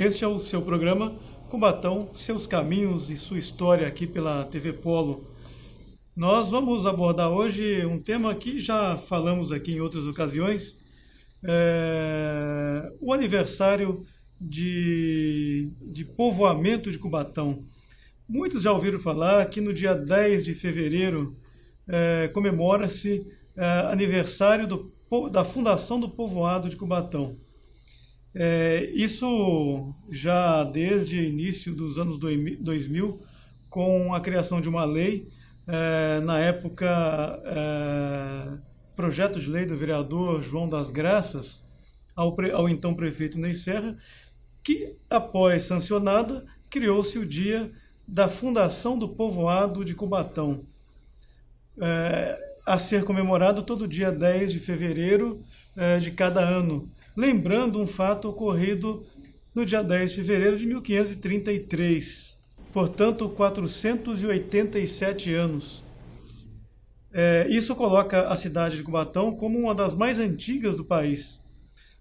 Este é o seu programa Cubatão, seus caminhos e sua história aqui pela TV Polo. Nós vamos abordar hoje um tema que já falamos aqui em outras ocasiões, o aniversário de povoamento de Cubatão. Muitos já ouviram falar que no dia 10 de fevereiro comemora-se aniversário da fundação do povoado de Cubatão. Isso já desde o início dos anos 2000, com a criação de uma lei, na época, projeto de lei do vereador João das Graças, ao então prefeito Ney Serra, que, após sancionada, criou-se o dia da fundação do povoado de Cubatão, a ser comemorado todo dia 10 de fevereiro de cada ano, lembrando um fato ocorrido no dia 10 de fevereiro de 1533, portanto 487 anos. Isso coloca a cidade de Cubatão como uma das mais antigas do país.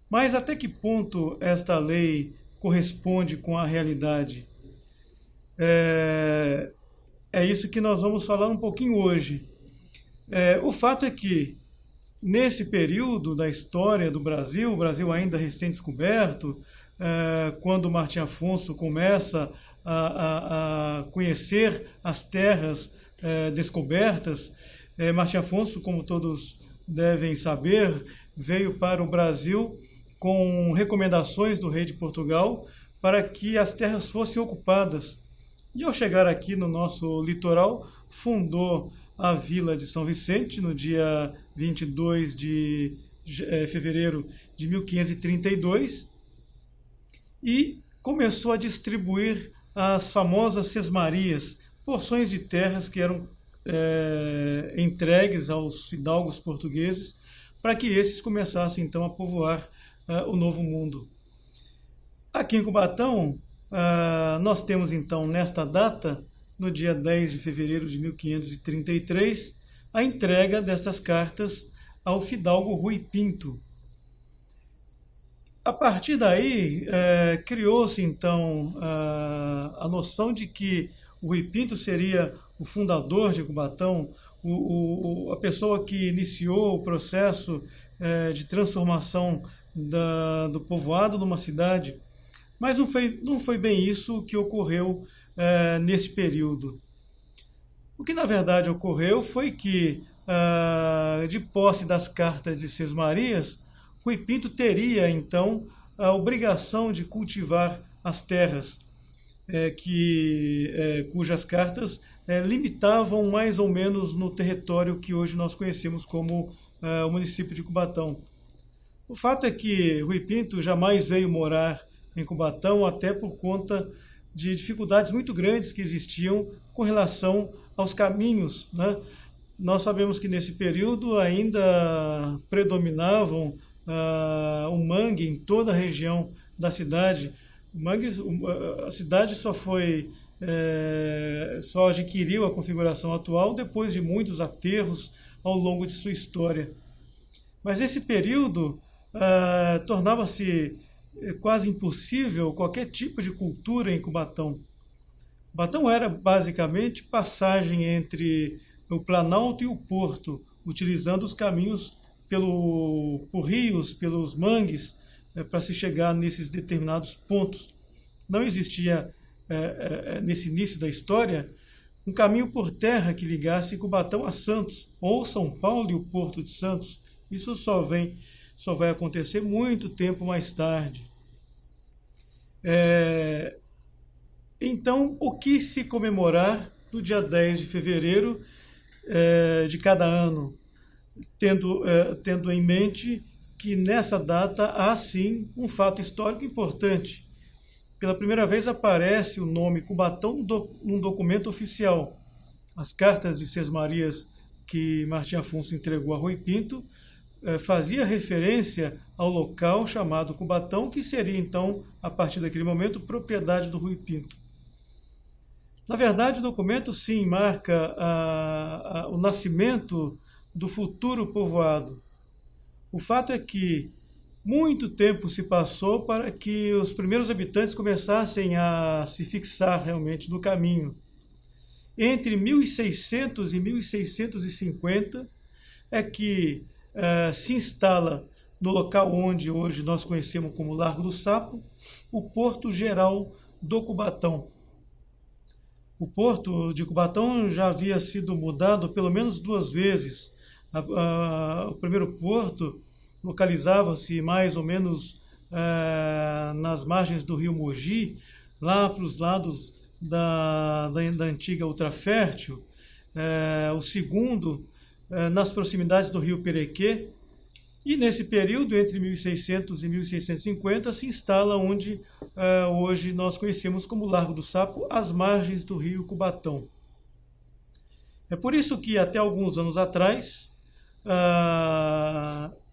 Mas até que ponto esta lei corresponde com a realidade? É isso que nós vamos falar um pouquinho hoje. O fato é que, nesse período da história do Brasil, o Brasil ainda recém-descoberto, quando Martim Afonso começa a conhecer as terras descobertas, Martim Afonso, como todos devem saber, veio para o Brasil com recomendações do rei de Portugal para que as terras fossem ocupadas. E ao chegar aqui no nosso litoral, fundou a Vila de São Vicente no dia 22 de fevereiro de 1532 e começou a distribuir as famosas sesmarias, porções de terras que eram entregues aos fidalgos portugueses para que esses começassem então a povoar o Novo Mundo. Aqui em Cubatão, nós temos então nesta data, no dia 10 de fevereiro de 1533, a entrega destas cartas ao fidalgo Rui Pinto. A partir daí, criou-se então a noção de que o Rui Pinto seria o fundador de Cubatão, a pessoa que iniciou o processo de transformação do povoado numa cidade. Mas não foi bem isso que ocorreu nesse período. O que na verdade ocorreu foi que, de posse das cartas de Sesmarias, Rui Pinto teria então a obrigação de cultivar as terras, cujas cartas limitavam mais ou menos no território que hoje nós conhecemos como o município de Cubatão. O fato é que Rui Pinto jamais veio morar em Cubatão, até por conta de dificuldades muito grandes que existiam com relação aos caminhos, né? Nós sabemos que nesse período ainda predominavam o mangue em toda a região da cidade. A cidade só adquiriu a configuração atual depois de muitos aterros ao longo de sua história. Mas nesse período tornava-se quase impossível qualquer tipo de cultura em Cubatão. Cubatão era basicamente passagem entre o Planalto e o Porto, utilizando os caminhos por rios, pelos mangues, para se chegar nesses determinados pontos. Não existia, nesse início da história, um caminho por terra que ligasse Cubatão a Santos, ou São Paulo e o Porto de Santos. Isso só vai acontecer muito tempo mais tarde. Então, o que se comemorar no dia 10 de fevereiro de cada ano, tendo em mente que nessa data há sim um fato histórico importante. Pela primeira vez aparece o nome Cubatão num documento oficial. As cartas de Sesmarias que Martim Afonso entregou a Rui Pinto fazia referência ao local chamado Cubatão, que seria então, a partir daquele momento, propriedade do Rui Pinto. Na verdade, o documento sim marca o nascimento do futuro povoado. O fato é que muito tempo se passou para que os primeiros habitantes começassem a se fixar realmente no caminho. Entre 1600 e 1650 é que se instala no local onde hoje nós conhecemos como Largo do Sapo, o Porto Geral do Cubatão. O porto de Cubatão já havia sido mudado pelo menos 2 vezes. O primeiro porto localizava-se mais ou menos nas margens do rio Mogi, lá para os lados da antiga Ultrafértil. O segundo, nas proximidades do rio Perequê. E nesse período, entre 1600 e 1650, se instala onde hoje nós conhecemos como Largo do Sapo, às margens do rio Cubatão. É por isso que até alguns anos atrás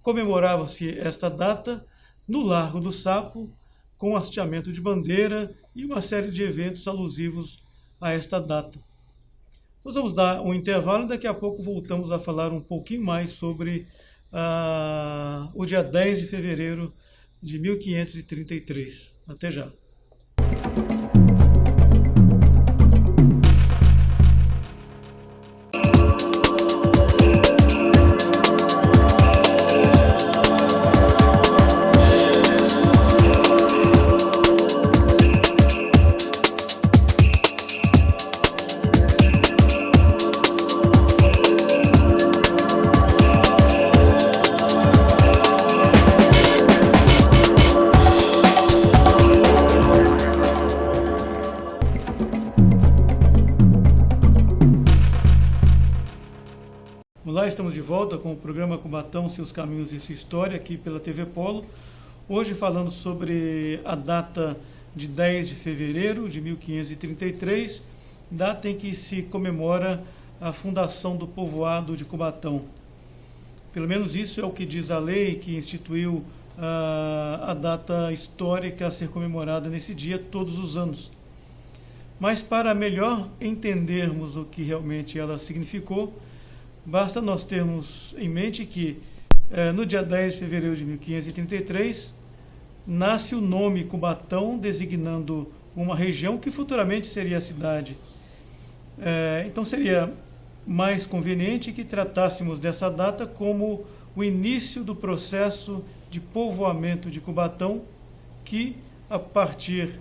comemorava-se esta data no Largo do Sapo, com hasteamento de bandeira e uma série de eventos alusivos a esta data. Nós vamos dar um intervalo e daqui a pouco voltamos a falar um pouquinho mais sobre o dia 10 de fevereiro de 1533. Até já. Olá, estamos de volta com o programa Cubatão, Seus Caminhos e Sua História, aqui pela TV Polo. Hoje falando sobre a data de 10 de fevereiro de 1533, data em que se comemora a fundação do povoado de Cubatão. Pelo menos isso é o que diz a lei que instituiu a data histórica a ser comemorada nesse dia todos os anos. Mas para melhor entendermos o que realmente ela significou, basta nós termos em mente que no dia 10 de fevereiro de 1533 nasce o nome Cubatão, designando uma região que futuramente seria a cidade. Então seria mais conveniente que tratássemos dessa data como o início do processo de povoamento de Cubatão, que a partir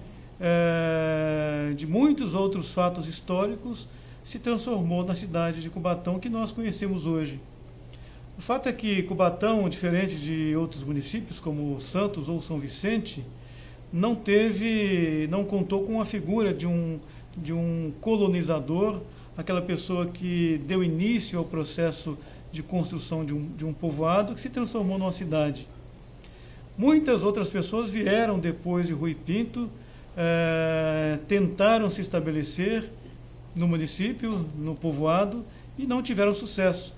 de muitos outros fatos históricos se transformou na cidade de Cubatão que nós conhecemos hoje. O fato é que Cubatão, diferente de outros municípios como Santos ou São Vicente, não contou com a figura de um colonizador, aquela pessoa que deu início ao processo de construção de um povoado que se transformou numa cidade. Muitas outras pessoas vieram depois de Rui Pinto, tentaram se estabelecer no município, no povoado, e não tiveram sucesso.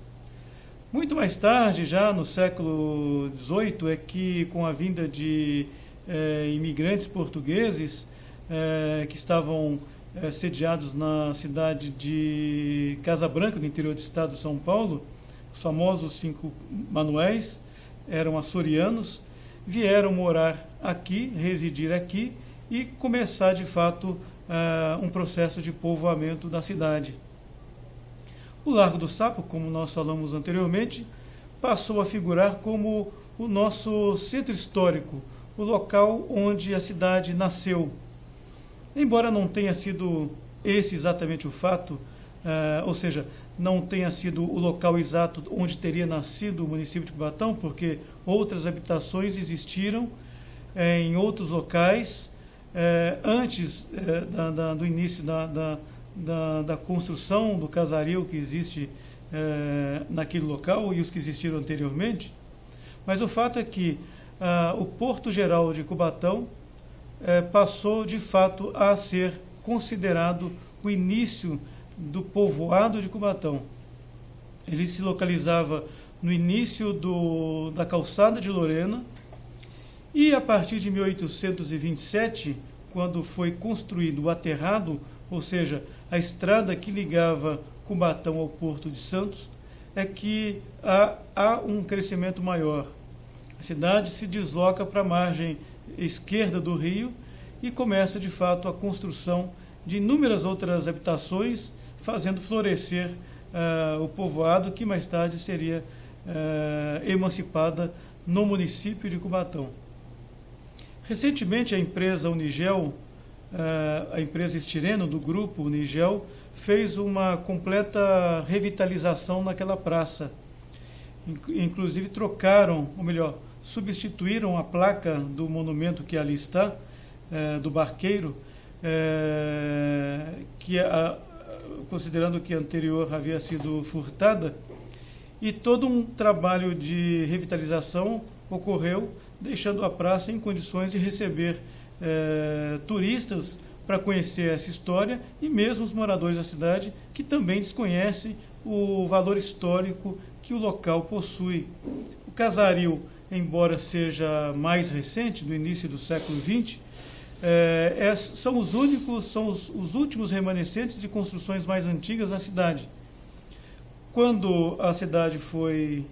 Muito mais tarde, já no século XVIII, é que com a vinda de imigrantes portugueses que estavam sediados na cidade de Casa Branca, no interior do estado de São Paulo, os famosos 5 Manuéis, eram açorianos, vieram morar aqui, residir aqui e começar de fato um processo de povoamento da cidade. O Largo do Sapo, como nós falamos anteriormente, passou a figurar como o nosso centro histórico, o local onde a cidade nasceu. Embora não tenha sido esse exatamente o fato, ou seja, não tenha sido o local exato onde teria nascido o município de Cubatão, porque outras habitações existiram em outros locais, antes do início da construção do casario que existe naquele local e os que existiram anteriormente. Mas o fato é que o Porto Geral de Cubatão passou de fato a ser considerado o início do povoado de Cubatão. Ele se localizava no início da calçada de Lorena, e a partir de 1827, quando foi construído o aterrado, ou seja, a estrada que ligava Cubatão ao Porto de Santos, é que há um crescimento maior. A cidade se desloca para a margem esquerda do rio e começa, de fato, a construção de inúmeras outras habitações, fazendo florescer o povoado, que mais tarde seria emancipada no município de Cubatão. Recentemente, a empresa Unigel, a empresa Estireno do grupo Unigel, fez uma completa revitalização naquela praça. Inclusive trocaram, ou melhor, substituíram a placa do monumento que ali está, do Barqueiro, considerando que a anterior havia sido furtada, e todo um trabalho de revitalização ocorreu, deixando a praça em condições de receber turistas para conhecer essa história, e mesmo os moradores da cidade que também desconhecem o valor histórico que o local possui. O Casaril, embora seja mais recente, do início do século XX, são os últimos remanescentes de construções mais antigas na cidade. Quando a cidade foi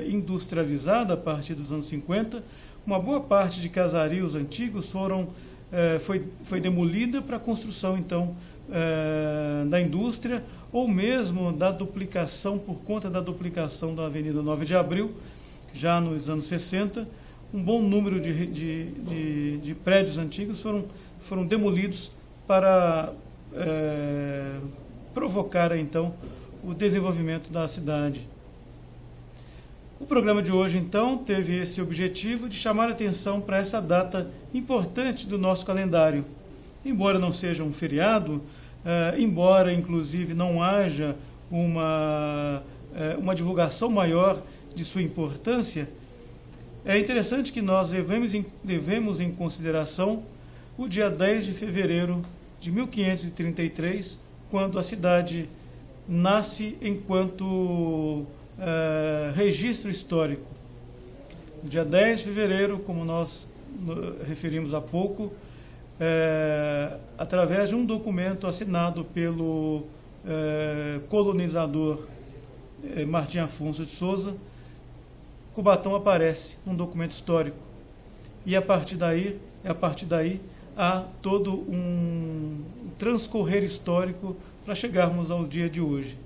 industrializada a partir dos anos 50, uma boa parte de casarios antigos foi demolida para a construção, então, da indústria, ou mesmo da duplicação, por conta da duplicação da Avenida 9 de Abril, já nos anos 60, um bom número de prédios antigos foram demolidos para provocar, então, o desenvolvimento da cidade. O programa de hoje, então, teve esse objetivo de chamar a atenção para essa data importante do nosso calendário. Embora não seja um feriado, embora, inclusive, não haja uma divulgação maior de sua importância, é interessante que nós levemos em consideração o dia 10 de fevereiro de 1533, quando a cidade nasce enquanto registro histórico. No dia 10 de fevereiro, como nós referimos há pouco, através de um documento assinado pelo colonizador Martim Afonso de Souza, Cubatão aparece num documento histórico. E a partir daí há todo um transcorrer histórico para chegarmos ao dia de hoje.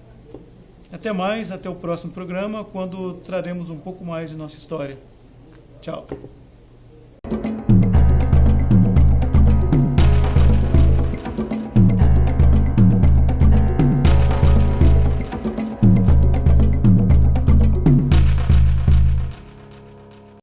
Até mais, até o próximo programa, quando traremos um pouco mais de nossa história. Tchau.